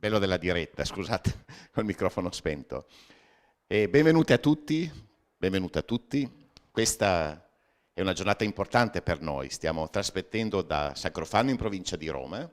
Bello della diretta, scusate, col microfono spento. E benvenuti a tutti, benvenuti a tutti. Questa è una giornata importante per noi. Stiamo trasmettendo da Sacrofano in provincia di Roma,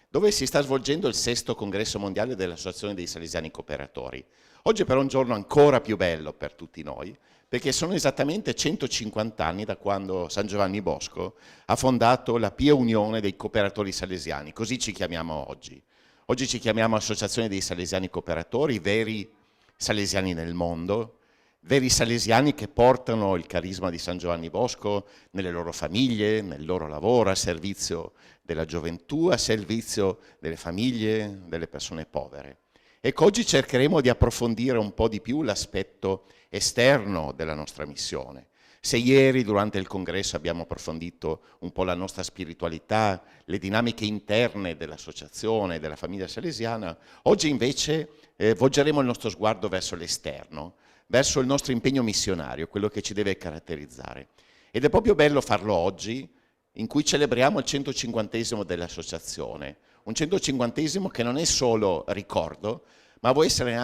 dove si sta svolgendo il VI Congresso Mondiale dell'Associazione dei Salesiani Cooperatori. Oggi però è un giorno ancora più bello per tutti noi, perché sono esattamente 150 anni da quando San Giovanni Bosco ha fondato la Pia Unione dei Cooperatori Salesiani, così ci chiamiamo oggi. Oggi ci chiamiamo Associazione dei Salesiani Cooperatori, veri salesiani nel mondo, veri salesiani che portano il carisma di San Giovanni Bosco nelle loro famiglie, nel loro lavoro, a servizio della gioventù, a servizio delle famiglie, delle persone povere. Ecco, oggi cercheremo di approfondire un po' di più l'aspetto esterno della nostra missione. Se ieri durante il congresso abbiamo approfondito un po' la nostra spiritualità, le dinamiche interne dell'associazione, della famiglia salesiana, oggi invece volgeremo il nostro sguardo verso l'esterno, verso il nostro impegno missionario, quello che ci deve caratterizzare. Ed è proprio bello farlo oggi, in cui celebriamo il 150esimo dell'associazione, un 150esimo che non è solo ricordo, ma vuole essere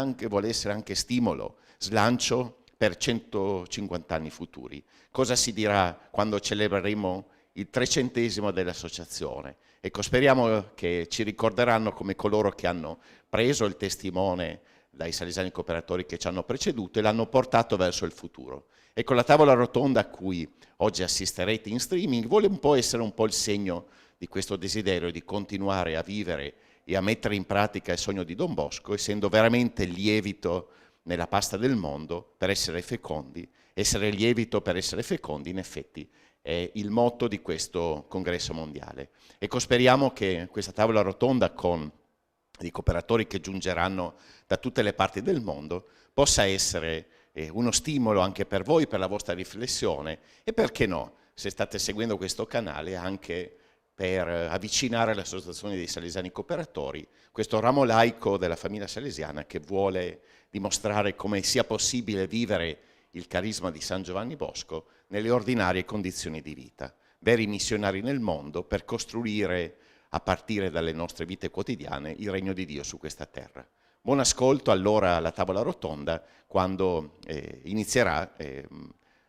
anche stimolo, slancio per 150 anni futuri. Cosa si dirà quando celebreremo il 300esimo dell'associazione? Ecco, speriamo che ci ricorderanno come coloro che hanno preso il testimone dai salesiani cooperatori che ci hanno preceduto e l'hanno portato verso il futuro. Ecco, la tavola rotonda a cui oggi assisterete in streaming vuole un po' essere un po' il segno di questo desiderio di continuare a vivere e a mettere in pratica il sogno di Don Bosco, essendo veramente lievito nella pasta del mondo per essere fecondi. Essere lievito per essere fecondi, in effetti, è il motto di questo congresso mondiale. Ecco, speriamo che questa tavola rotonda con i cooperatori che giungeranno da tutte le parti del mondo possa essere uno stimolo anche per voi, per la vostra riflessione e perché no, se state seguendo questo canale, anche per avvicinare l'Associazione dei Salesiani Cooperatori, questo ramo laico della famiglia salesiana che vuole dimostrare come sia possibile vivere il carisma di San Giovanni Bosco nelle ordinarie condizioni di vita, veri missionari nel mondo per costruire a partire dalle nostre vite quotidiane il regno di Dio su questa terra. Buon ascolto allora alla tavola rotonda, quando inizierà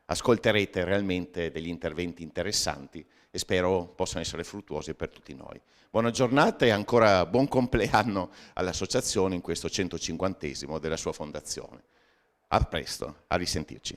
ascolterete realmente degli interventi interessanti e spero possano essere fruttuosi per tutti noi. Buona giornata e ancora buon compleanno all'associazione in questo 150esimo della sua fondazione. A presto, a risentirci.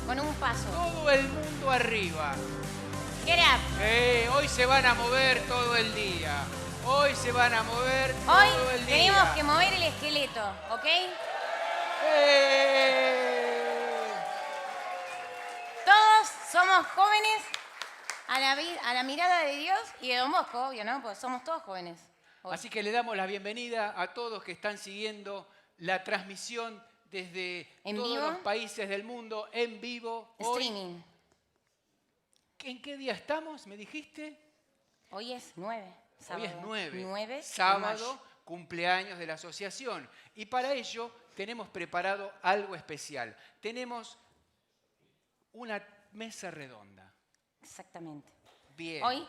con un paso. Todo el mundo arriba. Get up. Hoy se van a mover todo el día. Hoy se van a mover Hoy todo el día. tenemos que mover el esqueleto, ¿ok? Todos somos jóvenes a la mirada de Dios y de Don Bosco, obvio, ¿no? Pues somos todos jóvenes. Hoy. Así que le damos la bienvenida a todos que están siguiendo la transmisión desde todos los países del mundo, en vivo. Streaming. Hoy, ¿en qué día estamos? ¿Me dijiste? Hoy es 9. Sábado. Hoy es 9. 9 sábado, cumpleaños de la asociación. Y para ello tenemos preparado algo especial. Tenemos una mesa redonda. Exactamente. Bien. Hoy.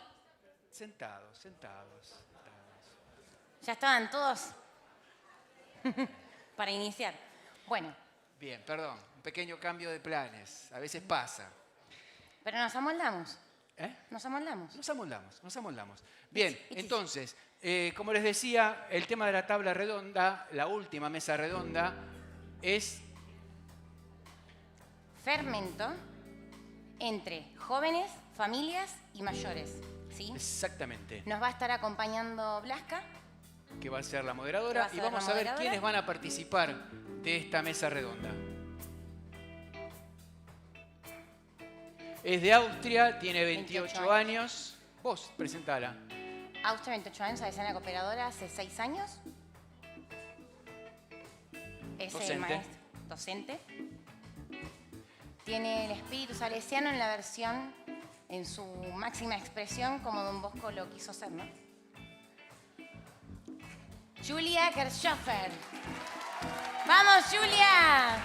Sentados. Ya estaban todos para iniciar. Bueno. Bien, perdón. Un pequeño cambio de planes. A veces pasa. Pero nos amoldamos. Nos amoldamos. Bien, entonces, como les decía, el tema de la tabla redonda, la última mesa redonda, es fermento entre jóvenes, familias y mayores. ¿Sí? Exactamente. Nos va a estar acompañando Blasca, que va a ser la moderadora, y vamos a ver quiénes van a participar de esta mesa redonda. Es de Austria, tiene 28 años. Vos, presentala. Austria, 28 años, Salesiana Cooperadora, hace 6 años. Es el maestro docente. Tiene el espíritu salesiano en la versión, en su máxima expresión, como Don Bosco lo quiso hacer, ¿no? Julia Kirchhofer. ¡Vamos, Julia!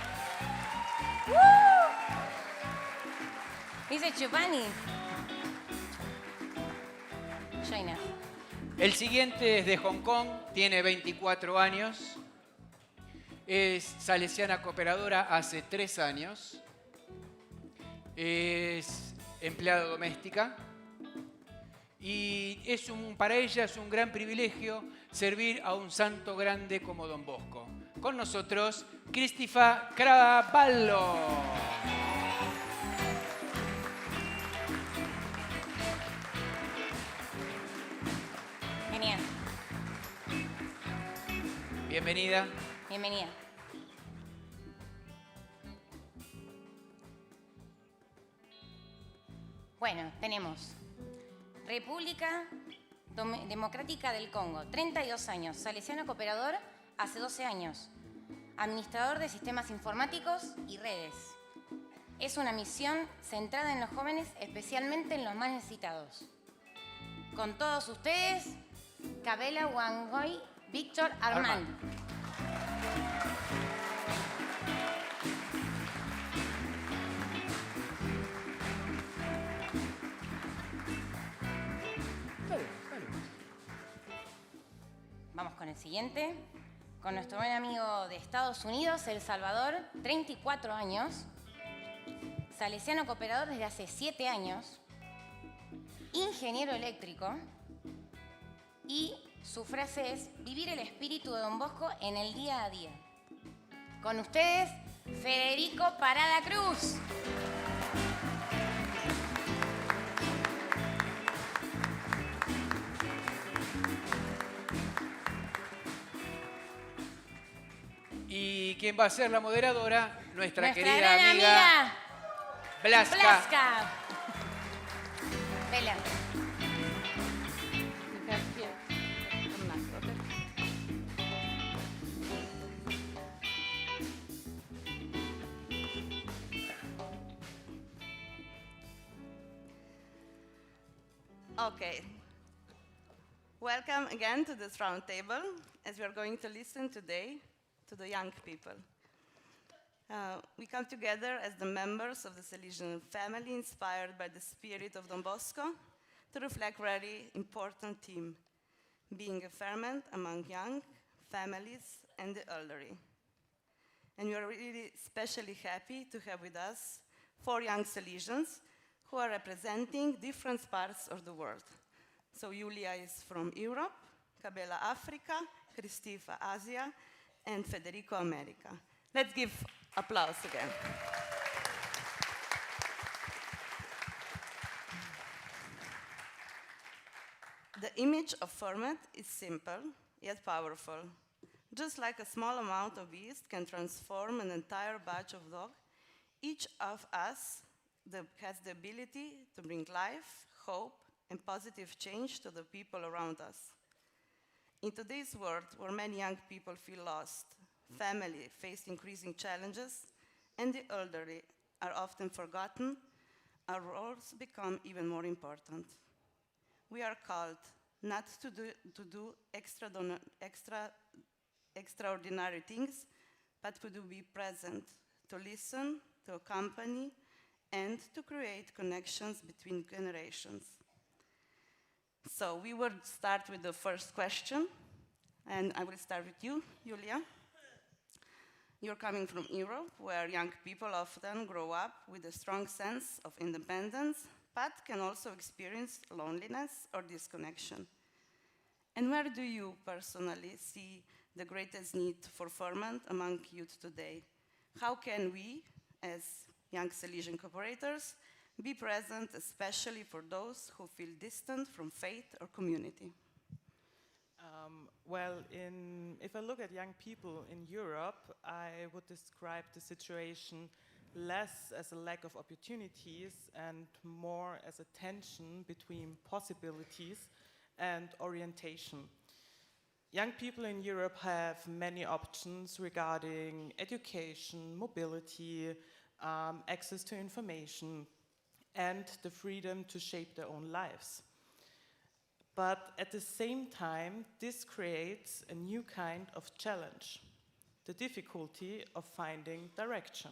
Dice Giovanni. Jaina. El siguiente es de Hong Kong, tiene 24 años. Es salesiana cooperadora hace 3 años. Es empleada doméstica. Y para ella es un gran privilegio servir a un santo grande como Don Bosco. Con nosotros, Cristifa Cravallo. Genial. Bienvenida. Bienvenida. Bueno, tenemos República Democrática del Congo, 32 años, salesiano cooperador hace 12 años, administrador de sistemas informáticos y redes. Es una misión centrada en los jóvenes, especialmente en los más necesitados. Con todos ustedes, Cabela Wangoy Víctor Armand. Vamos con el siguiente. Con nuestro buen amigo de Estados Unidos, El Salvador, 34 años. Salesiano cooperador desde hace 7 años. Ingeniero eléctrico. Y su frase es vivir el espíritu de Don Bosco en el día a día. Con ustedes, Federico Parada Cruz. Y quien va a ser la moderadora, nuestra querida gran amiga Blasca. Blasca. Vela. Okay. Welcome again to this round table, as we are going to listen today to the young people. We come together as the members of the Salesian family, inspired by the spirit of Don Bosco, to reflect a very important theme, being a ferment among young families and the elderly. And we are really especially happy to have with us 4 young Salesians who are representing different parts of the world. So Julia is from Europe, Cabela Africa, Cristifa Asia, and Federico America. Let's give applause again. image of ferment is simple, yet powerful. Just like a small amount of yeast can transform an entire batch of dough, each of us has the ability to bring life, hope, and positive change to the people around us. In today's world, where many young people feel lost, families face increasing challenges, and the elderly are often forgotten, our roles become even more important. We are called not to do extraordinary things, but to be present, to listen, to accompany, and to create connections between generations. So we will start with the first question, and I will start with you, Julia. You're coming from Europe, where young people often grow up with a strong sense of independence, but can also experience loneliness or disconnection. And where do you personally see the greatest need for ferment among youth today? How can we, as young Salesian cooperators, be present, especially for those who feel distant from faith or community? If I look at young people in Europe, I would describe the situation less as a lack of opportunities and more as a tension between possibilities and orientation. Young people in Europe have many options regarding education, mobility, access to information, and the freedom to shape their own lives. But at the same time, this creates a new kind of challenge, the difficulty of finding direction.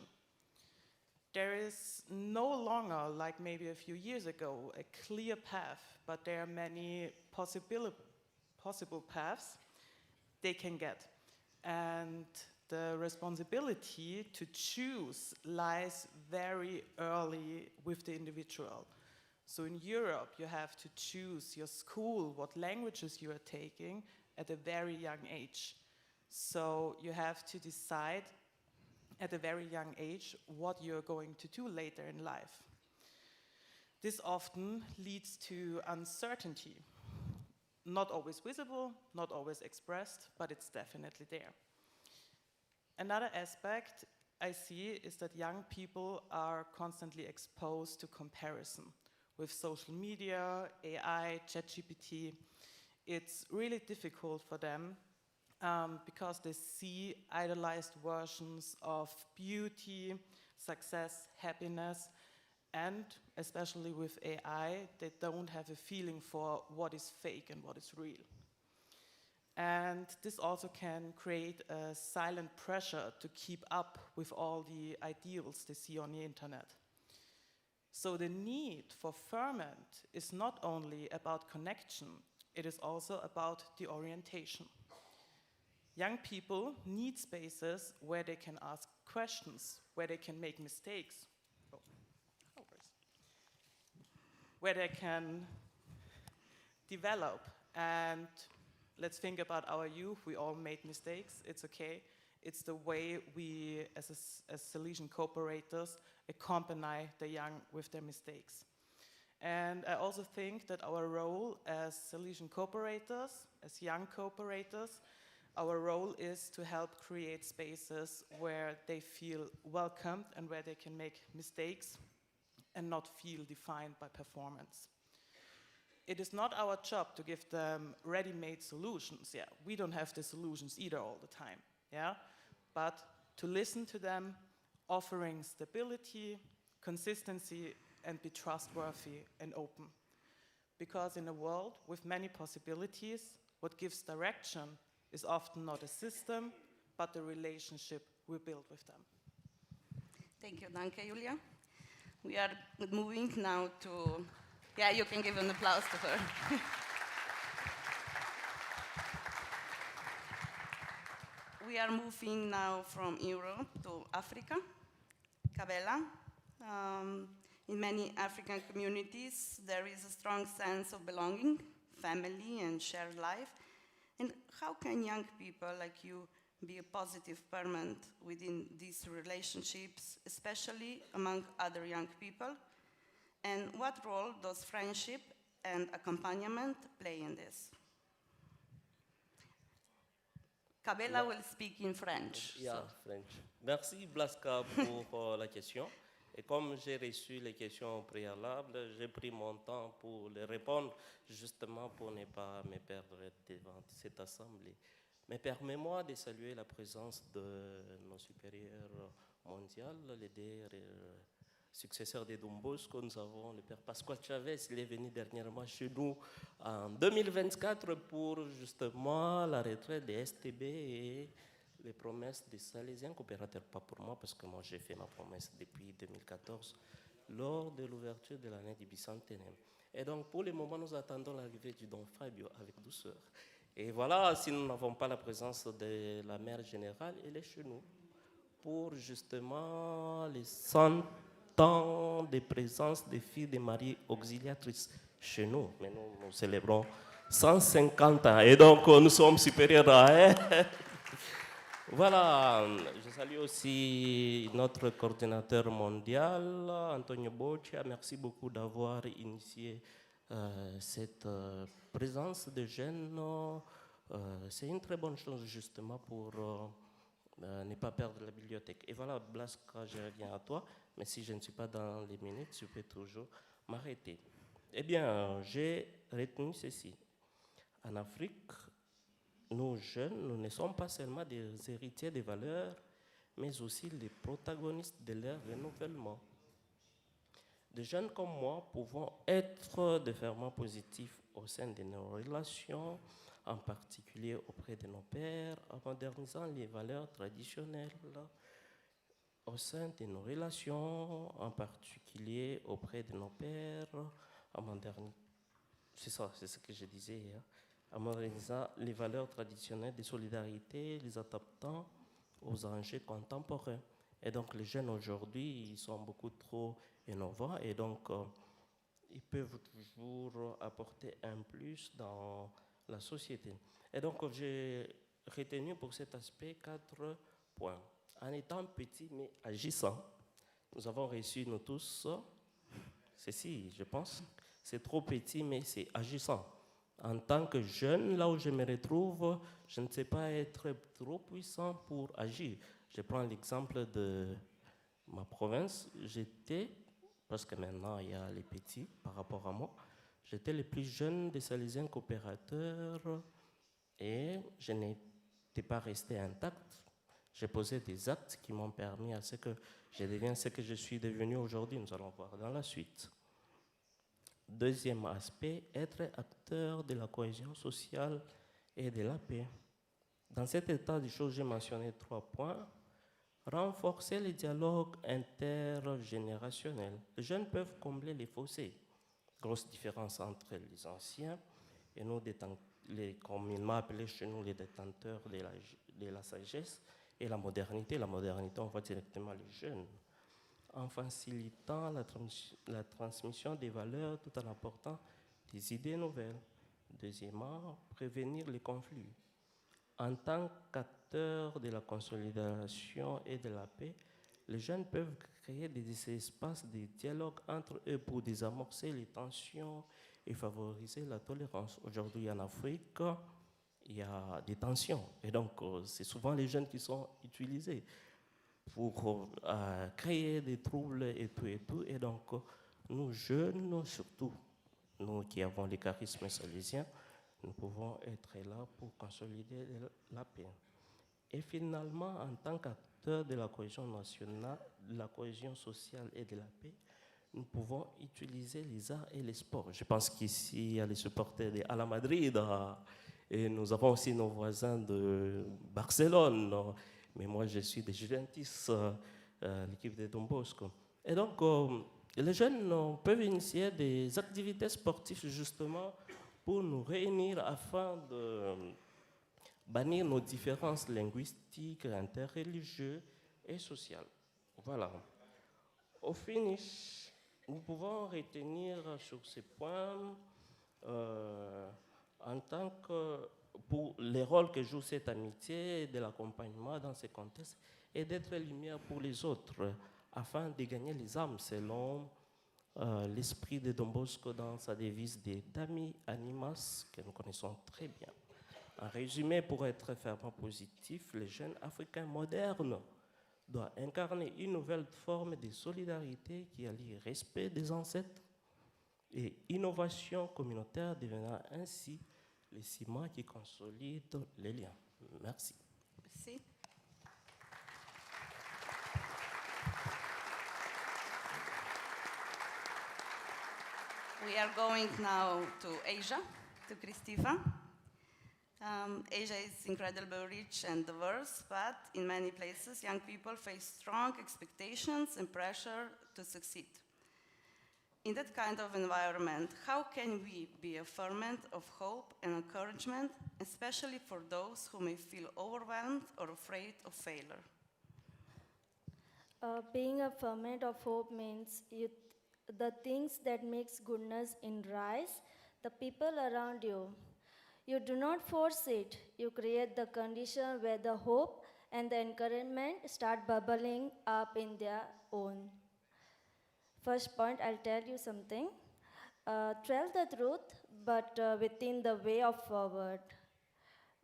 There is no longer, like maybe a few years ago, a clear path, but there are many possible paths they can get. And the responsibility to choose lies very early with the individual. So in Europe, you have to choose your school, what languages you are taking at a very young age. So you have to decide at a very young age what you're going to do later in life. This often leads to uncertainty. Not always visible, not always expressed, but it's definitely there. Another aspect I see is that young people are constantly exposed to comparison. With social media, AI, ChatGPT, it's really difficult for them because they see idolized versions of beauty, success, happiness, and especially with AI, they don't have a feeling for what is fake and what is real. And this also can create a silent pressure to keep up with all the ideals they see on the internet. So the need for ferment is not only about connection, it is also about the orientation. Young people need spaces where they can ask questions, where they can make mistakes, where they can develop. And let's think about our youth. We all made mistakes. It's okay. It's the way we, as Salesian cooperators, accompany the young with their mistakes. And I also think that our role as Salesian cooperators, as young cooperators, our role is to help create spaces where they feel welcomed and where they can make mistakes and not feel defined by performance. It is not our job to give them ready-made solutions. Yeah, we don't have the solutions either all the time. Yeah, but to listen to them, offering stability, consistency, and be trustworthy and open. Because in a world with many possibilities, what gives direction is often not a system, but the relationship we build with them. Thank you, Danke, Julia. We are moving now to, yeah, you can give an applause to her. We are moving now from Europe to Africa, Kabela. In many African communities, there is a strong sense of belonging, family, and shared life. And how can young people like you be a positive ferment within these relationships, especially among other young people? And what role does friendship and accompaniment play in this. Cabela will speak in French. Yeah, so. French. Merci Blaska pour la question. Et comme j'ai reçu les questions préalables, j'ai pris mon temps pour les répondre, justement pour ne pas me perdre devant cette assemblée. Mais permets-moi de saluer la présence de nos supérieurs mondiaux, les deux successeurs de Don Bosco. Nous avons le père Pasquale Chavez, il est venu dernièrement chez nous en 2024 pour justement la retraite des STB et les promesses des Salesian Coopérateurs, pas pour moi, parce que moi j'ai fait ma promesse depuis 2014, lors de l'ouverture de l'année du bicentenaire. Et donc pour le moment, nous attendons l'arrivée du Don Fabio avec douceur. Et voilà, si nous n'avons pas la présence de la mère générale, elle est chez nous pour justement les 100 ans de présence des filles de Marie auxiliatrices chez nous. Mais nous célébrons 150 ans et donc nous sommes supérieurs à elle. Voilà, je salue aussi notre coordinateur mondial, Antonio Boccia. Merci beaucoup d'avoir initié cette présence de jeunes. C'est une très bonne chose justement pour ne pas perdre la bibliothèque. Et voilà, Blaska, je reviens à toi, mais si je ne suis pas dans les minutes, je peux toujours m'arrêter. Eh bien, j'ai retenu ceci. En Afrique, nous jeunes, nous ne sommes pas seulement des héritiers des valeurs, mais aussi les protagonistes de leur renouvellement. Des jeunes comme moi pouvons être des ferments positifs au sein de nos relations, en particulier auprès de nos pères, en modernisant les valeurs traditionnelles au sein de nos relations, en particulier auprès de nos pères, en modernisant, c'est ça, c'est ce que je disais, hein, en modernisant les valeurs traditionnelles de solidarité, les adaptant aux enjeux contemporains. Et donc les jeunes aujourd'hui, ils sont beaucoup trop innovants et donc ils peuvent toujours apporter un plus dans la société. Et donc j'ai retenu pour cet aspect 4 points. En étant petit mais agissant, nous avons reçu nous tous ceci, je pense. C'est trop petit mais c'est agissant. En tant que jeune, là où je me retrouve, je ne sais pas être trop puissant pour agir. Je prends l'exemple de ma province. J'étais, parce que maintenant il y a les petits par rapport à moi, j'étais le plus jeune des Salesian Coopérateurs et je n'étais pas resté intact. J'ai posé des actes qui m'ont permis à ce que je devienne ce que je suis devenu aujourd'hui. Nous allons voir dans la suite. Deuxième aspect, être acteur de la cohésion sociale et de la paix. Dans cet état de choses, j'ai mentionné 3 points. Renforcer les dialogues intergénérationnels. Les jeunes peuvent combler les fossés. Grosse différence entre les anciens et nous, les communément appelés chez nous les détenteurs de la sagesse et la modernité. La modernité, on voit directement les jeunes. En facilitant la transmission des valeurs tout en apportant des idées nouvelles. Deuxièmement, prévenir les conflits. En tant qu'acteurs de la consolidation et de la paix, les jeunes peuvent créer des espaces de dialogue entre eux pour désamorcer les tensions et favoriser la tolérance. Aujourd'hui en Afrique, il y a des tensions et donc c'est souvent les jeunes qui sont utilisés pour créer des troubles et tout. Et donc, nous jeunes, surtout nous qui avons les charismes salésiens, nous pouvons être là pour consolider la paix. Et finalement, en tant qu'acteurs de la cohésion nationale, de la cohésion sociale et de la paix, nous pouvons utiliser les arts et les sports. Je pense qu'ici, il y a les supporters de Ala Madrid et nous avons aussi nos voisins de Barcelone. Mais moi, je suis de Juventus, l'équipe de Don Bosco. Et donc, les jeunes peuvent initier des activités sportives justement pour nous réunir afin de bannir nos différences linguistiques, interreligieuses et sociales. Voilà. Au finish, nous pouvons retenir sur ces points en tant que pour les rôles que joue cette amitié et de l'accompagnement dans ces contextes et d'être lumière pour les autres afin de gagner les âmes selon l'esprit de Don Bosco dans sa devise des Dami Animas, que nous connaissons très bien. En résumé, pour être fermement positif, les jeunes africains modernes doivent incarner une nouvelle forme de solidarité qui allie respect des ancêtres et innovation communautaire, devenant ainsi les ciments qui consolident les liens. Merci. Merci. We are going now to Asia, to Christifa. Asia is incredibly rich and diverse, but in many places, young people face strong expectations and pressure to succeed. In that kind of environment, how can we be a ferment of hope and encouragement, especially for those who may feel overwhelmed or afraid of failure? Being a ferment of hope means the things that makes goodness in rise, the people around you. You do not force it. You create the condition where the hope and the encouragement start bubbling up in their own. First point, I'll tell you something. Tell the truth, but within the way of forward.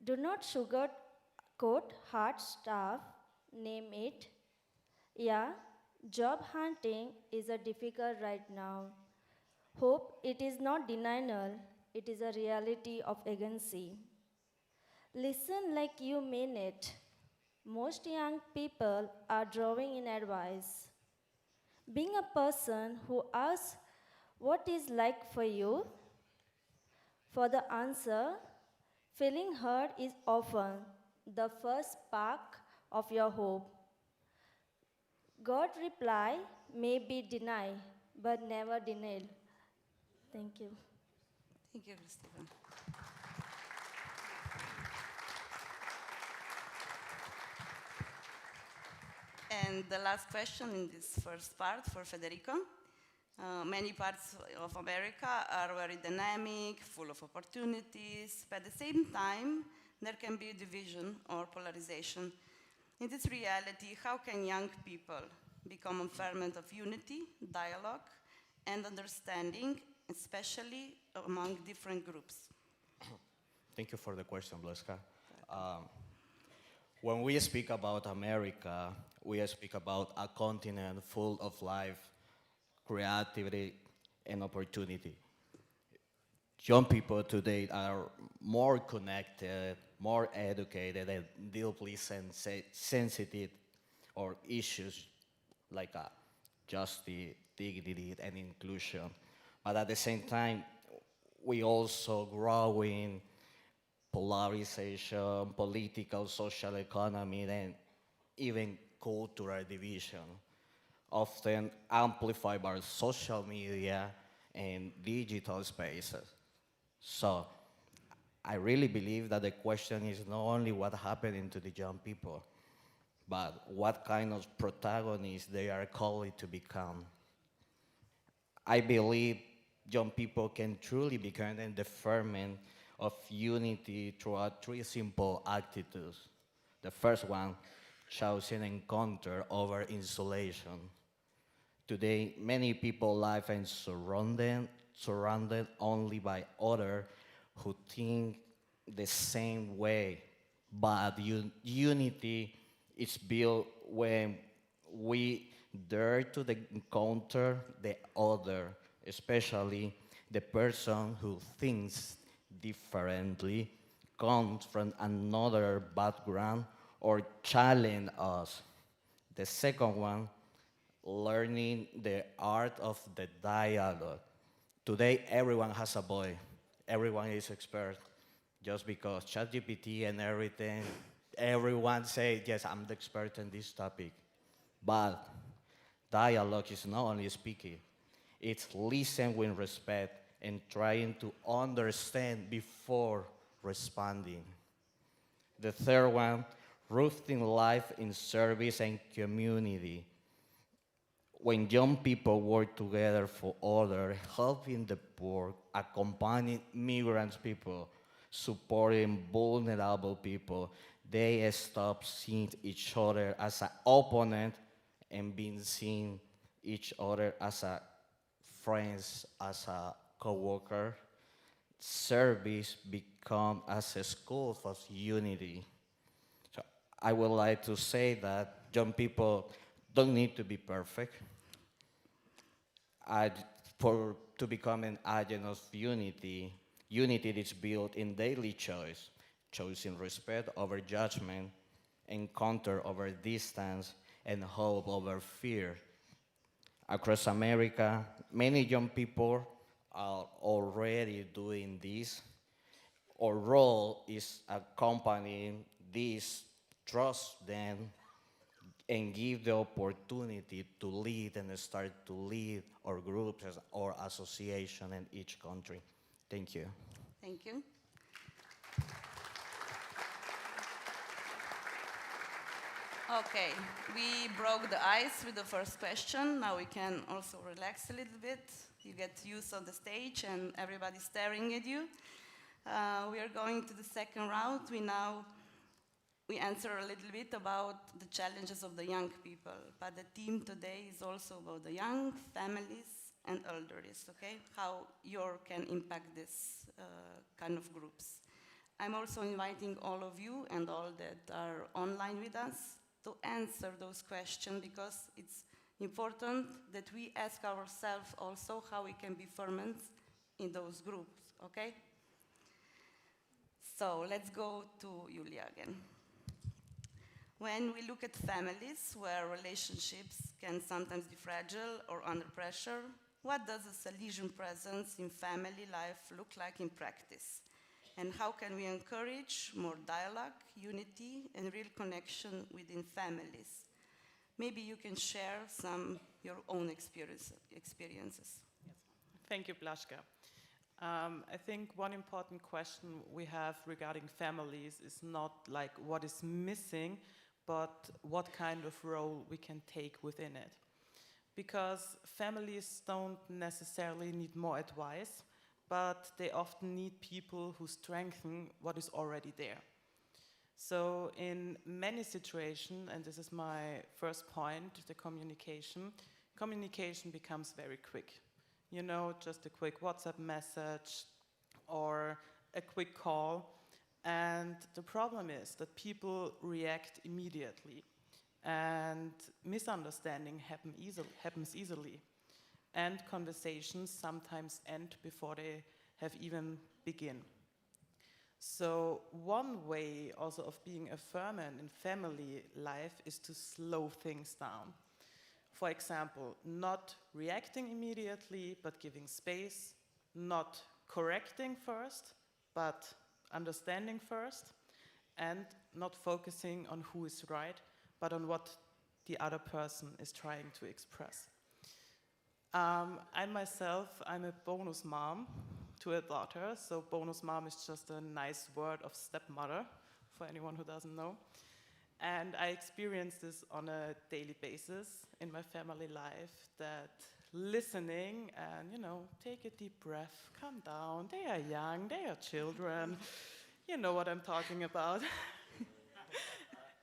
Do not sugarcoat hard stuff, name it. Yeah, job hunting is a difficult right now. Hope, it is not denial, it is a reality of agency. Listen like you mean it. Most young people are drawing in advice. Being a person who asks what is like for you, for the answer, feeling heard is often the first spark of your hope. God's reply may be denied, but never denied. Thank you. Thank you, Christifa. And the last question in this first part for Federico. Many parts of America are very dynamic, full of opportunities, but at the same time, there can be division or polarization. In this reality, how can young people become a ferment of unity, dialogue, and understanding, especially among different groups? Thank you for the question, Bleska. When we speak about America, we speak about a continent full of life, creativity, and opportunity. Young people today are more connected, more educated, and deeply sensitive or issues like justice, dignity, and inclusion. But at the same time, we also grow in polarization, political, social economy, and even cultural division, often amplified by social media and digital spaces. So I really believe that the question is not only what happening to the young people, but what kind of protagonists they are called to become. I believe young people can truly become the ferment of unity through three simple attitudes. The first one, choosing encounter over insulation. Today, many people live and surrounded only by others who think the same way. But unity is built when we dare to encounter the other, especially the person who thinks differently, comes from another background, or challenge us. The second one, learning the art of the dialogue. Today, everyone has a voice. Everyone is expert. Just because ChatGPT and everything, everyone say, yes, I'm the expert in this topic. But dialogue is not only speaking. It's listen with respect and trying to understand before responding. The third one, rooting life in service and community. When young people work together for others, helping the poor, accompanying migrant people, supporting vulnerable people, they stop seeing each other as an opponent and being seen each other as a friends as a co-worker, service become as a school of unity. So I would like to say that young people don't need to be perfect to become an agent of unity. Unity is built in daily choice, choosing respect over judgment, encounter over distance, and hope over fear. Across America, many young people are already doing this. Our role is accompanying this, trust them, and give the opportunity to lead and start to lead our groups or association in each country. Thank you. Thank you. Okay, we broke the ice with the first question. Now we can also relax a little bit. You get used of the stage and everybody staring at you. We are going to the second round. We answer a little bit about the challenges of the young people, but the theme today is also about the young, families, and elders, okay? How you can impact this kind of groups. I'm also inviting all of you and all that are online with us to answer those questions, because it's important that we ask ourselves also how we can be ferments in those groups, okay? So let's go to Julia again. When we look at families where relationships can sometimes be fragile or under pressure, what does a Salesian presence in family life look like in practice? And how can we encourage more dialogue, unity, and real connection within families? Maybe you can share your own experiences. Yes. Thank you, Blaszka. I think one important question we have regarding families is not like what is missing, but what kind of role we can take within it. Because families don't necessarily need more advice, but they often need people who strengthen what is already there. So in many situations, and this is my first point, the communication becomes very quick. You know, just a quick WhatsApp message or a quick call. And the problem is that people react immediately, and misunderstanding happens easily. And conversations sometimes end before they have even begun. So one way also of being a ferment in family life is to slow things down. For example, not reacting immediately, but giving space, not correcting first, but understanding first, and not focusing on who is right, but on what the other person is trying to express. I myself, I'm a bonus mom to a daughter, so bonus mom is just a nice word of stepmother, for anyone who doesn't know. And I experience this on a daily basis in my family life, that listening and, you know, take a deep breath, calm down, they are young, they are children, you know what I'm talking about.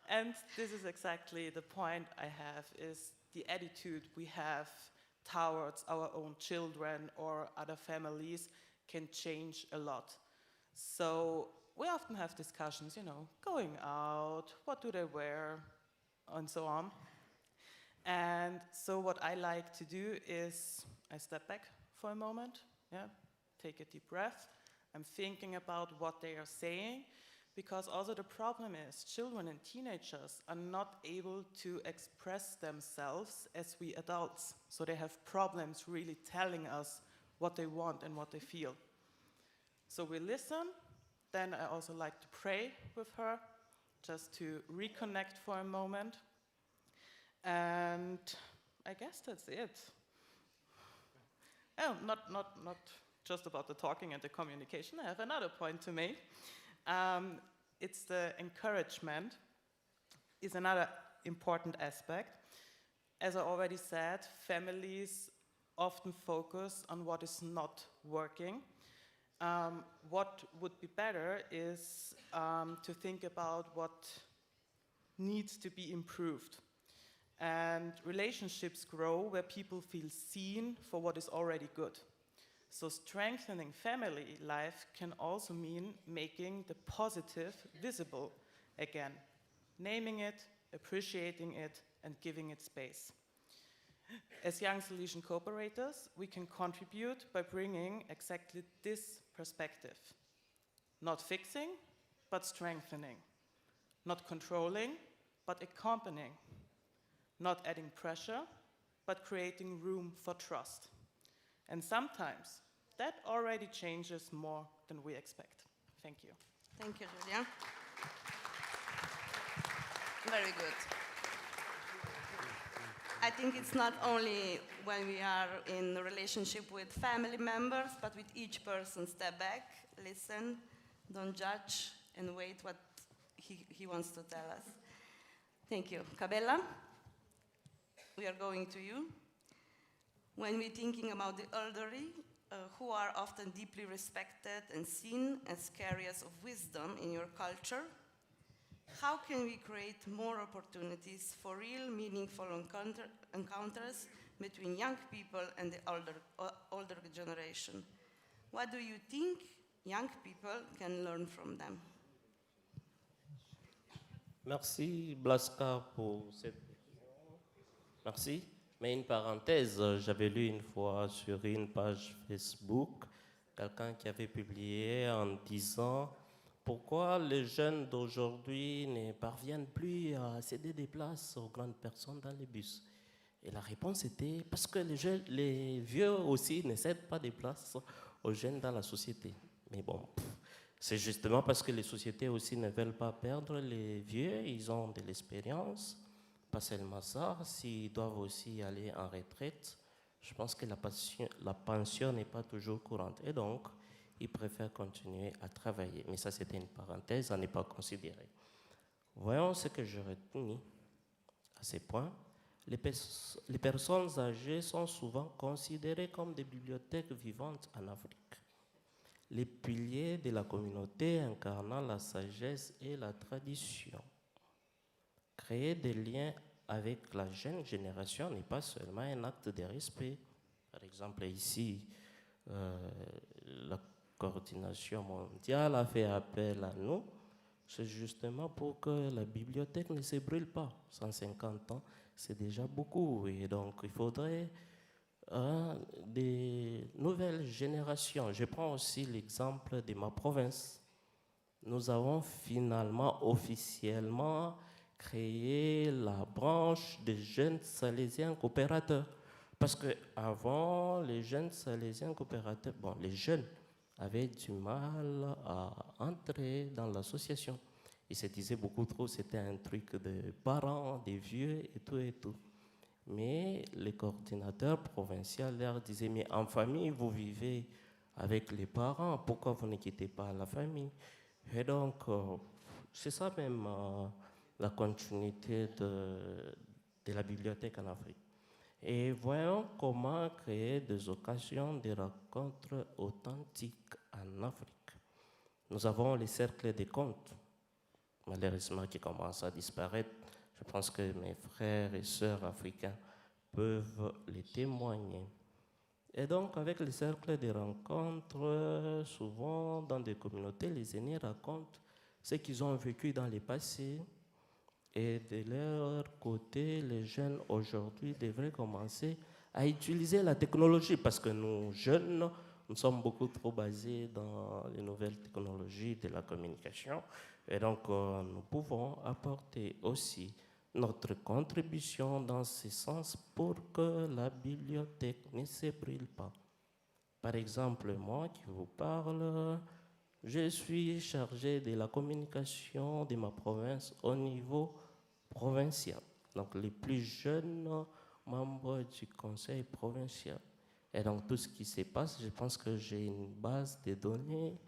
And this is exactly the point I have, is the attitude we have towards our own children or other families can change a lot. So we often have discussions, you know, going out, what do they wear, and so on. And so what I like to do is I step back for a moment, take a deep breath. I'm thinking about what they are saying, because also the problem is children and teenagers are not able to express themselves as we adults. So they have problems really telling us what they want and what they feel. So we listen. Then I also like to pray with her, just to reconnect for a moment. And I guess that's it. Oh, not just about the talking and the communication. I have another point to make. It's the encouragement is another important aspect. As I already said, families often focus on what is not working. What would be better is to think about what needs to be improved. And relationships grow where people feel seen for what is already good. So strengthening family life can also mean making the positive visible again, naming it, appreciating it, and giving it space. As young Salesian cooperators, we can contribute by bringing exactly this perspective. Not fixing, but strengthening. Not controlling, but accompanying. Not adding pressure, but creating room for trust. And sometimes that already changes more than we expect. Thank you. Thank you, Julia. Very good. I think it's not only when we are in a relationship with family members, but with each person, step back, listen, don't judge, and wait what he wants to tell us. Thank you. Cabela, we are going to you. When we're thinking about the elderly, who are often deeply respected and seen as carriers of wisdom in your culture, how can we create more opportunities for real, meaningful encounters between young people and the older generation? What do you think young people can learn from them? Merci Blaska pour cette question. Merci. Mais une parenthèse, j'avais lu une fois sur une page Facebook quelqu'un qui avait publié en disant pourquoi les jeunes d'aujourd'hui ne parviennent plus à céder des places aux grandes personnes dans les bus. Et la réponse était parce que les vieux aussi ne cèdent pas des places aux jeunes dans la société. Mais bon, c'est justement parce que les sociétés aussi ne veulent pas perdre les vieux, ils ont de l'expérience. Pas seulement ça, s'ils doivent aussi aller en retraite, je pense que la pension n'est pas toujours courante. Et donc, ils préfèrent continuer à travailler. Mais ça, c'était une parenthèse à ne pas considérer. Voyons ce que je retiens à ces points. Les personnes âgées sont souvent considérées comme des bibliothèques vivantes en Afrique. Les piliers de la communauté incarnant la sagesse et la tradition. Créer des liens avec la jeune génération n'est pas seulement un acte de respect. Par exemple, ici, la coordination mondiale a fait appel à nous. C'est justement pour que la bibliothèque ne se brûle pas. 150 ans, c'est déjà beaucoup. Et donc, il faudrait des nouvelles générations. Je prends aussi l'exemple de ma province. Nous avons finalement officiellement créé la branche des jeunes Salésiens Coopérateurs. Parce qu'avant, les jeunes Salésiens Coopérateurs, bon, les jeunes avaient du mal à entrer dans l'association. Ils se disaient beaucoup trop, c'était un truc de parents, des vieux et tout et tout. Mais les coordinateurs provinciaux leur disaient, mais en famille, vous vivez avec les parents, pourquoi vous ne quittez pas la famille? Et donc, c'est ça même la continuité de la bibliothèque en Afrique. Et voyons comment créer des occasions de rencontres authentiques en Afrique. Nous avons les cercles des contes, malheureusement qui commencent à disparaître. Je pense que mes frères et sœurs africains peuvent les témoigner. Et donc, avec les cercles de rencontres, souvent dans des communautés, les aînés racontent ce qu'ils ont vécu dans le passé. Et de leur côté, les jeunes aujourd'hui devraient commencer à utiliser la technologie parce que nous, jeunes, nous sommes beaucoup trop basés dans les nouvelles technologies de la communication. Et donc, nous pouvons apporter aussi notre contribution dans ce sens pour que la bibliothèque ne se brûle pas. Par exemple, moi qui vous parle, je suis chargé de la communication de ma province au niveau provincial. Donc, les plus jeunes membres du conseil provincial. Et donc, tout ce qui se passe, je pense que j'ai une base de données,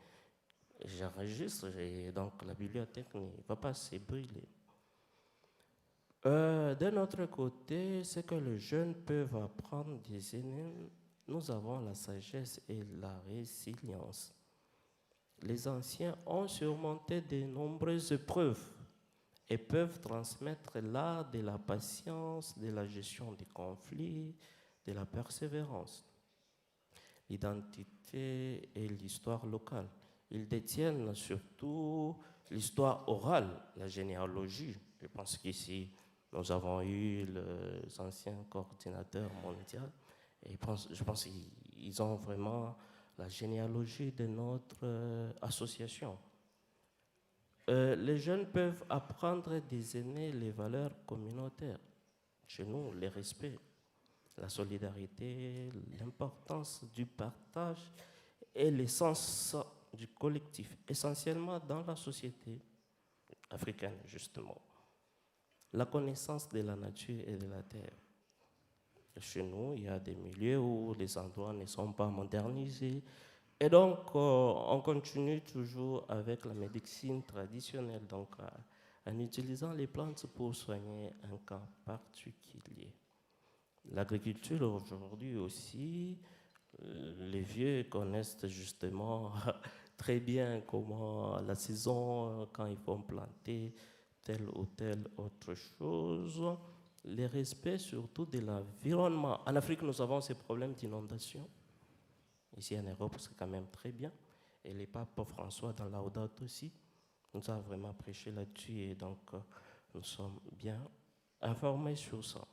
j'enregistre, et donc la bibliothèque ne va pas se brûler. De notre côté, ce que les jeunes peuvent apprendre des aînés, nous avons la sagesse et la résilience. Les anciens ont surmonté de nombreuses épreuves et peuvent transmettre l'art de la patience, de la gestion des conflits, de la persévérance, l'identité et l'histoire locale. Ils détiennent surtout l'histoire orale, la généalogie. Je pense qu'ici, nous avons eu les anciens coordinateurs mondiaux et je pense qu'ils ont vraiment la généalogie de notre association. Les jeunes peuvent apprendre des aînés les valeurs communautaires. Chez nous, le respect, la solidarité, l'importance du partage et l'essence du collectif, essentiellement dans la société africaine, justement. La connaissance de la nature et de la terre. Chez nous, il y a des milieux où les endroits ne sont pas modernisés. Et donc, on continue toujours avec la médecine traditionnelle, donc en utilisant les plantes pour soigner un cas particulier. L'agriculture aujourd'hui aussi, les vieux connaissent justement très bien comment la saison, quand il faut planter telle ou telle autre chose. Le respect surtout de l'environnement. En Afrique, nous avons ces problèmes d'inondation. Ici en Europe, c'est quand même très bien. Et le pape François, dans Laudato aussi, nous a vraiment prêché là-dessus. Et donc, nous sommes bien informés sur ça.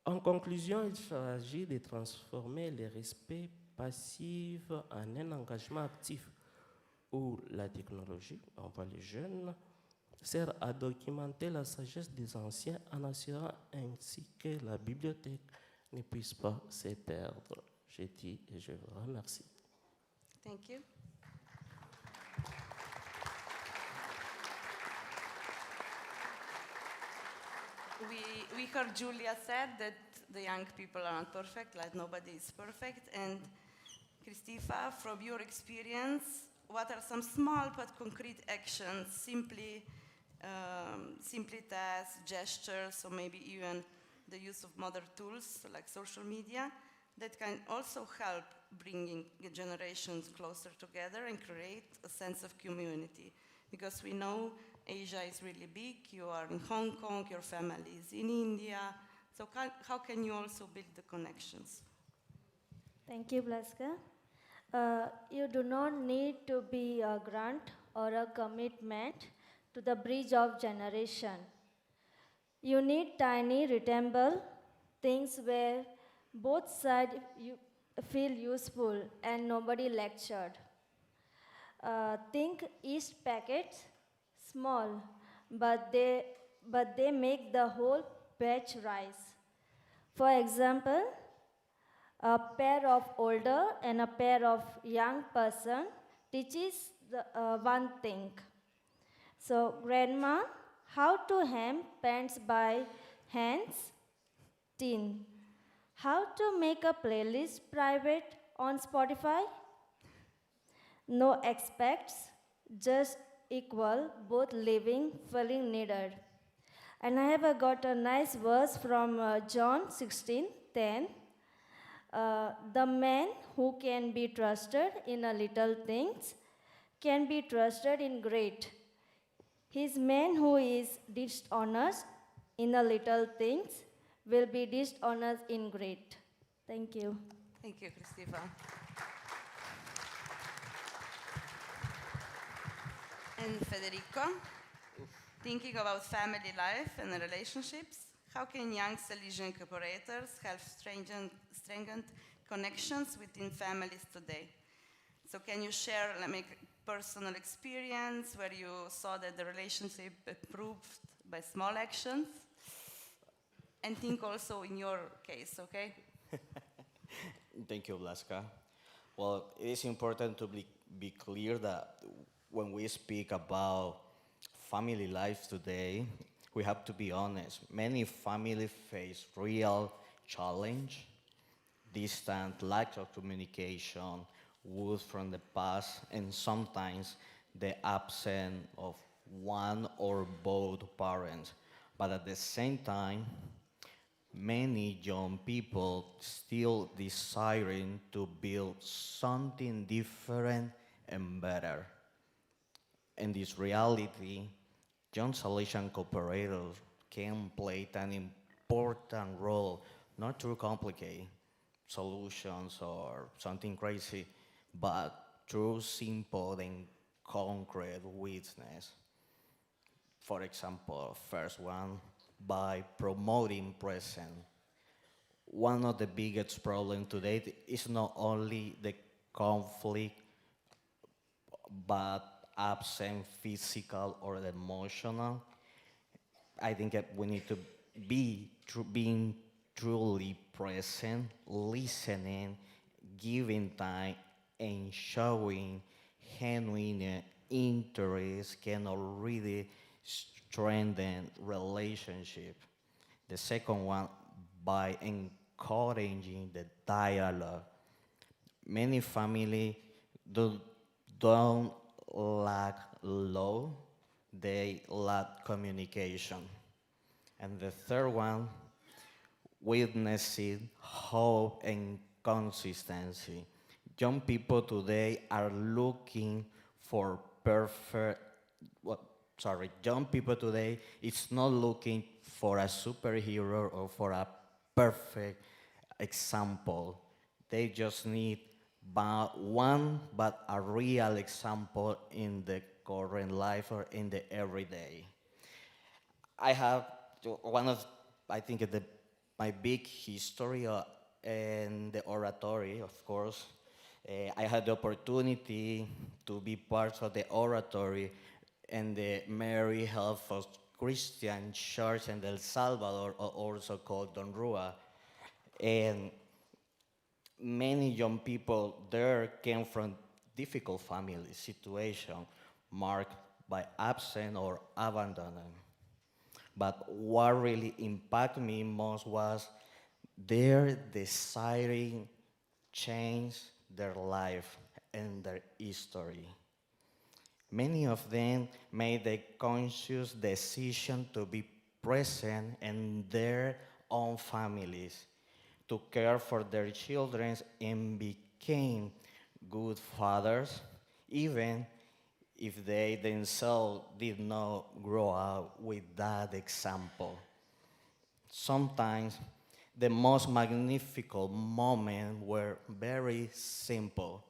En conclusion, il s'agit de transformer le respect passif en un engagement actif où la technologie, on voit les jeunes, sert à documenter la sagesse des anciens en assurant ainsi que la bibliothèque ne puisse pas se perdre. J'ai dit et je vous remercie. Thank you. We heard Julia said that the young people are not perfect, like nobody is perfect. And Christifa, from your experience, what are some small but concrete actions, simply tasks, gestures, or maybe even the use of modern tools like social media that can also help bringing generations closer together and create a sense of community? Because we know Asia is really big, you are in Hong Kong, your family is in India, so how can you also build the connections? Thank you, Blaska. You do not need to be a grant or a commitment to the bridge of generation. You need tiny, readable things where both sides feel useful and nobody lectured. Think each packet small, but they make the whole batch rise. For example, a pair of older and a pair of young person teaches one thing. So, grandma, how to hem pants by hands? Teen, how to make a playlist private on Spotify? No expects, just equal, both living, feeling needed. And I have got a nice verse from John 16:10. The man who can be trusted in a little things can be trusted in great. His man who is dishonest in the little things will be dishonest in great. Thank you. Thank you, Christifa. And Federico, thinking about family life and relationships, how can young Salesian cooperators have strengthened connections within families today? So can you share personal experience where you saw that the relationship improved by small actions? And think also in your case, okay? Thank you, Blaska. Well, it is important to be clear that when we speak about family life today, we have to be honest. Many families face real challenge, distant, lack of communication, wounds from the past, and sometimes the absence of one or both parents. But at the same time, many young people still desiring to build something different and better. And this reality Young Salesian Cooperators can play an important role, not through complicated solutions or something crazy, but through simple and concrete witness. For example, first one, by promoting presence. One of the biggest problems today is not only the conflict, but absent physical or emotional. I think that we need to be being truly present, listening, giving time, and showing genuine interest can already strengthen relationship. The second one, by encouraging the dialogue. Many families don't lack love, they lack communication. And the third one, witnessing hope and consistency. Young people today are looking for young people today is not looking for a superhero or for a perfect example. They just need but a real example in the current life or in the everyday. I have my big history in the oratory, of course. I had the opportunity to be part of the oratory in the Mary Helfos Christian Church in El Salvador, also called Don Rua. And many young people there came from difficult family situations marked by absence or abandonment. But what really impacted me most was their desiring change their life and their history. Many of them made the conscious decision to be present in their own families, to care for their children, and became good fathers, even if they themselves did not grow up with that example. Sometimes the most magnificent moments were very simple.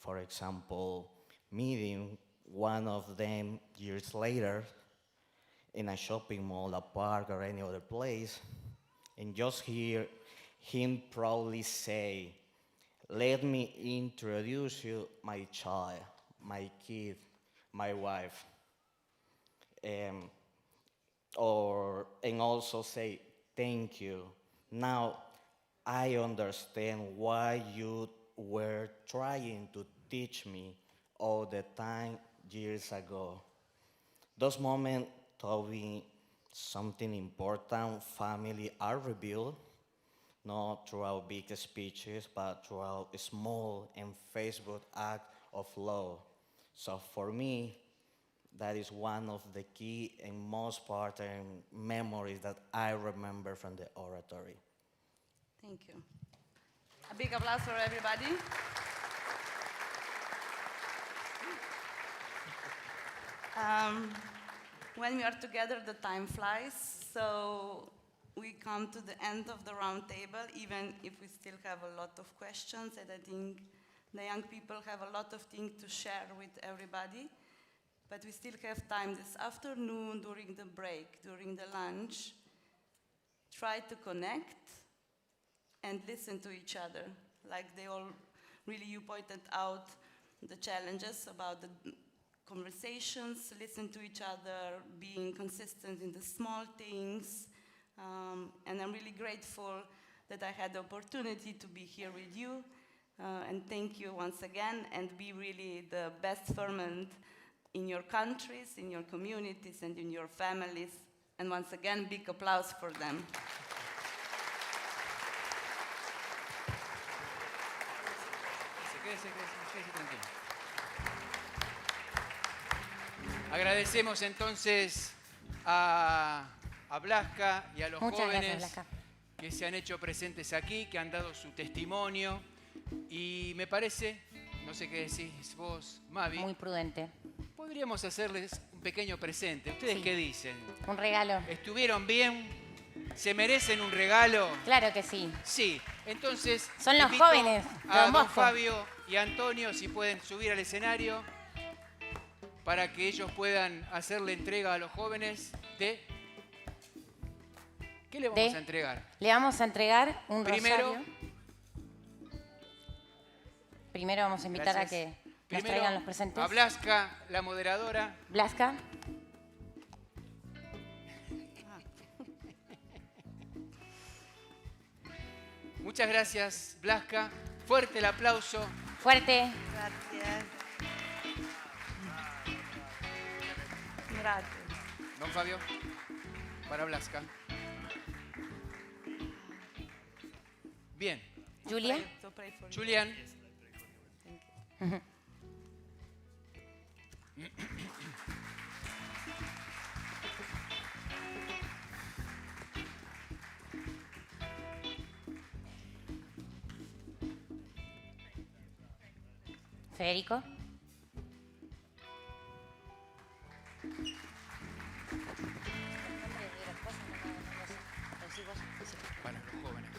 For example, meeting one of them years later in a shopping mall, a park, or any other place, and just hear him proudly say, "Let me introduce you my child, my kid, my wife." And also say, "Thank you. Now I understand why you were trying to teach me all the time years ago." Those moments taught me something important. Family are rebuilt, not throughout big speeches, but throughout a small and Facebook act of love. So for me, that is one of the key and most important memories that I remember from the oratory. Thank you. A big applause for everybody. When we are together, the time flies, so we come to the end of the round table, even if we still have a lot of questions, and I think the young people have a lot of things to share with everybody, but we still have time this afternoon, during the break, during the lunch. Try to connect and listen to each other. Like you pointed out the challenges about the conversations, listen to each other, being consistent in the small things. And I'm really grateful that I had the opportunity to be here with you. And thank you once again, and be really the best ferment in your countries, in your communities, and in your families. And once again, big applause for them. Agradecemos entonces a Blasca y a los Muchas jóvenes gracias, Blasca, que se han hecho presentes aquí, que han dado su testimonio. Y me parece, no sé qué decís vos, Mavi, muy prudente. podríamos hacerles un pequeño presente. ¿Ustedes Sí. qué dicen? Un regalo. ¿Estuvieron bien? ¿Se merecen un regalo? Claro que sí. Sí. Entonces, Son los invito jóvenes de a Don don Bosco. Fabio y Antonio, si pueden subir al escenario, para que ellos puedan hacer la entrega a los jóvenes de... ¿Qué le vamos a entregar? Le vamos a entregar un Primero- rosario. Primero vamos a invitar Gracias. a que nos Primero, traigan los presentes. a Blasca, la moderadora. Blasca. Muchas gracias, Blasca. Fuerte el aplauso. Fuerte. Gracias. Gracias. Don Fabio, para Blasca. Bien. Julia. To pray for you. Julián. Federico. Para los jóvenes.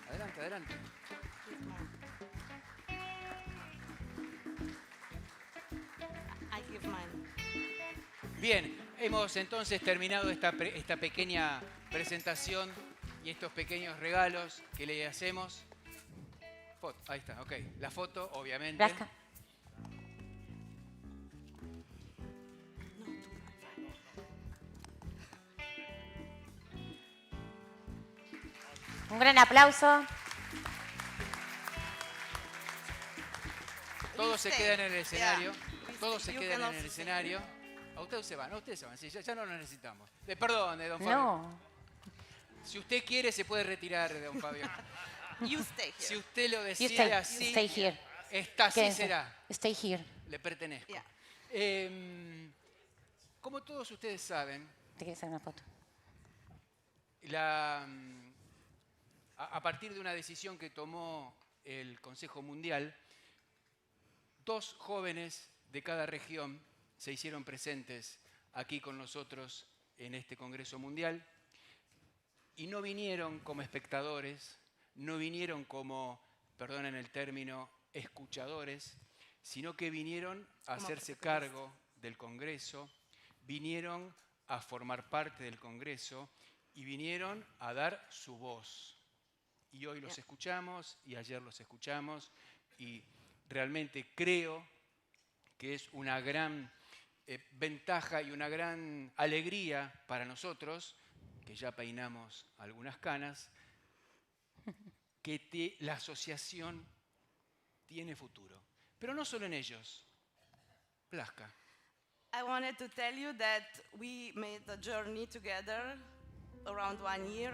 Adelante, adelante. I give mine. Bien, hemos entonces terminado esta pequeña presentación y estos pequeños regalos que le hacemos. Ahí está, ok. La foto, obviamente. Blasca. Un gran aplauso. Todos se Stay. quedan en el escenario. Yeah. Todos se You quedan can en el also escenario. A ustedes se van, sí, ya no lo necesitamos. Perdón, don Fabio. No. Si usted quiere, se puede retirar, don Fabio. You stay here. Si usted lo You decide stay. así, You stay here. así Quédense. será. Stay here. Le pertenezco. Yeah. Como todos ustedes saben, ¿Te quieres hacer una foto? a partir de una decisión que tomó el Consejo Mundial, 2 jóvenes de cada región se hicieron presentes aquí con nosotros en este Congreso Mundial y no vinieron como espectadores, no vinieron como, perdonen el término, escuchadores, sino que vinieron a hacerse cargo del Congreso, vinieron a formar parte del Congreso y vinieron a dar su voz. Y hoy los escuchamos y ayer los escuchamos y realmente creo que es una gran ventaja y una gran alegría para nosotros, que ya peinamos algunas canas, que la asociación tiene futuro. Pero no solo en ellos. Blasca. I wanted to tell you that we made a journey together around 1 year,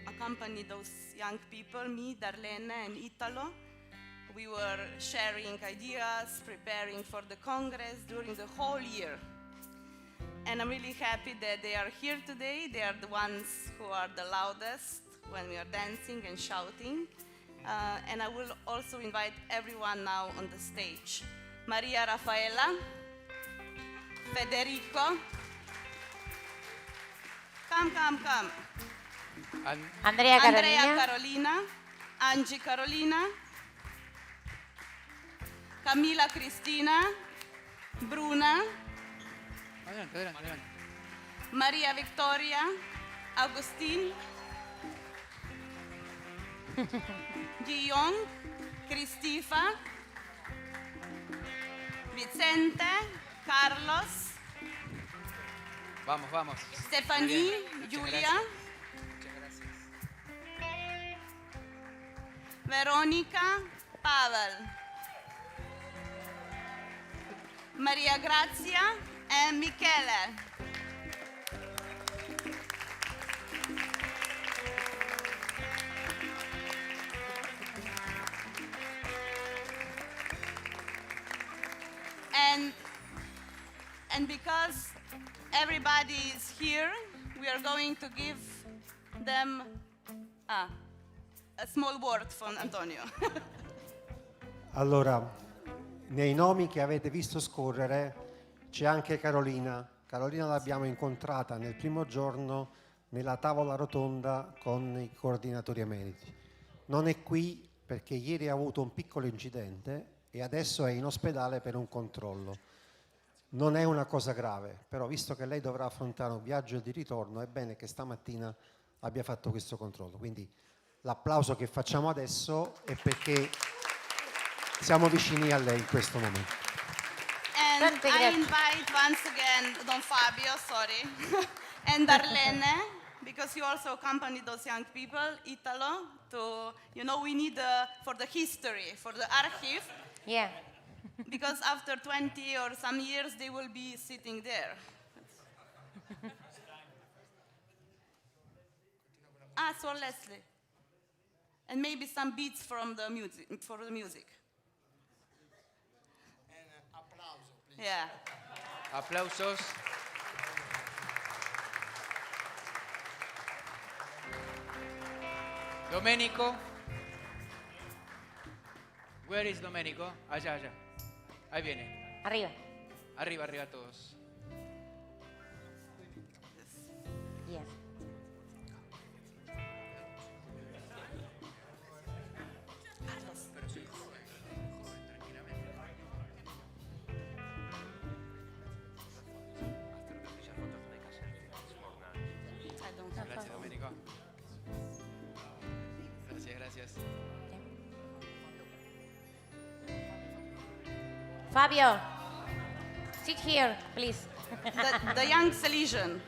accompanied those young people, me, Darlene, and Italo. We were sharing ideas, preparing for the Congress during the whole year. And I'm really happy that they are here today. They are the ones who are the loudest when we are dancing and shouting. And I will also invite everyone now on the stage. Maria Raffaella, Federico. Come. Andrea Andrea Carolina. Carolina, Angie Carolina, Camila Cristina, Bruna, Adelante. Maria Victoria, Agustín, Guillaume, Cristifa, Vicente, Carlos, Vamos. Stephanie, Muy bien, muchas Julia, gracias. Veronica, Pavel, Maria Grazia, and Michele. And because everybody is here, we are going to give them a small word from Antonio. Allora, nei nomi che avete visto scorrere c'è anche Carolina. Carolina l'abbiamo incontrata nel primo giorno nella tavola rotonda con i coordinatori emeriti. Non è qui perché ieri ha avuto un piccolo incidente e adesso è in ospedale per un controllo. Non è una cosa grave, però visto che lei dovrà affrontare un viaggio di ritorno, è bene che stamattina abbia fatto questo controllo. Quindi l'applauso che facciamo adesso è perché siamo vicini a lei in questo momento. And I invite once again Don Fabio, sorry, and Darlene, because you also accompany those young people, Italo, to, you know, we need for the history, for the archive. Yeah. Because after 20 or some years, they will be sitting there. Suor Leslie. And maybe some beats from the music, for the music. And applauso, please. Yeah. Aplausos. Domenico. Where is Domenico? Allá, allá. Ahí viene. Arriba. Arriba, arriba todos. Yes. Gracias, Domenico. Gracias, gracias. Fabio, sit here, please. The young Salesian.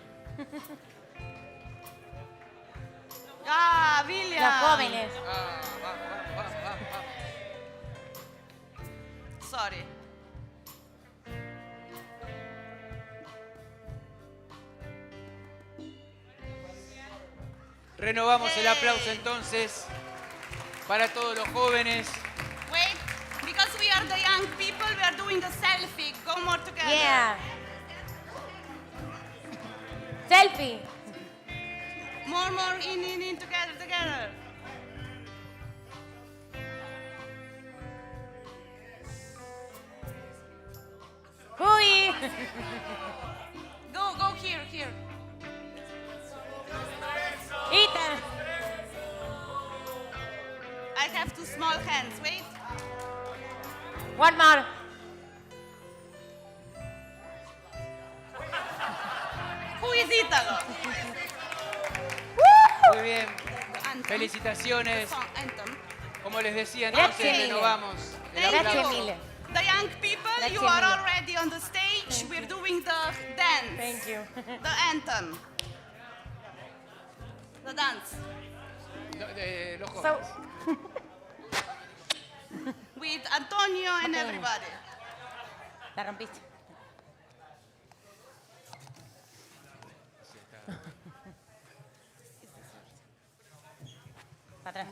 William. Los jóvenes. Sorry. Renovamos el aplauso entonces para todos los jóvenes. Wait, because we are the young people, we are doing a selfie. Go more together. Yeah. Selfie. More, in, together. Hui. Go here. Ethan. I have two small hands, wait. One more. Who is Italo? Muy bien. Anthem. Felicitaciones. Song, anthem. Como les decía, entonces Gracias. renovamos el Thank Gracias aplauso. mille. The young people, Grazie you are mille. already on the stage. We're doing the dance. Thank you. The anthem. The dance. Los So, jóvenes. With Antonio and Okay. everybody. la rompiste. Para atrás.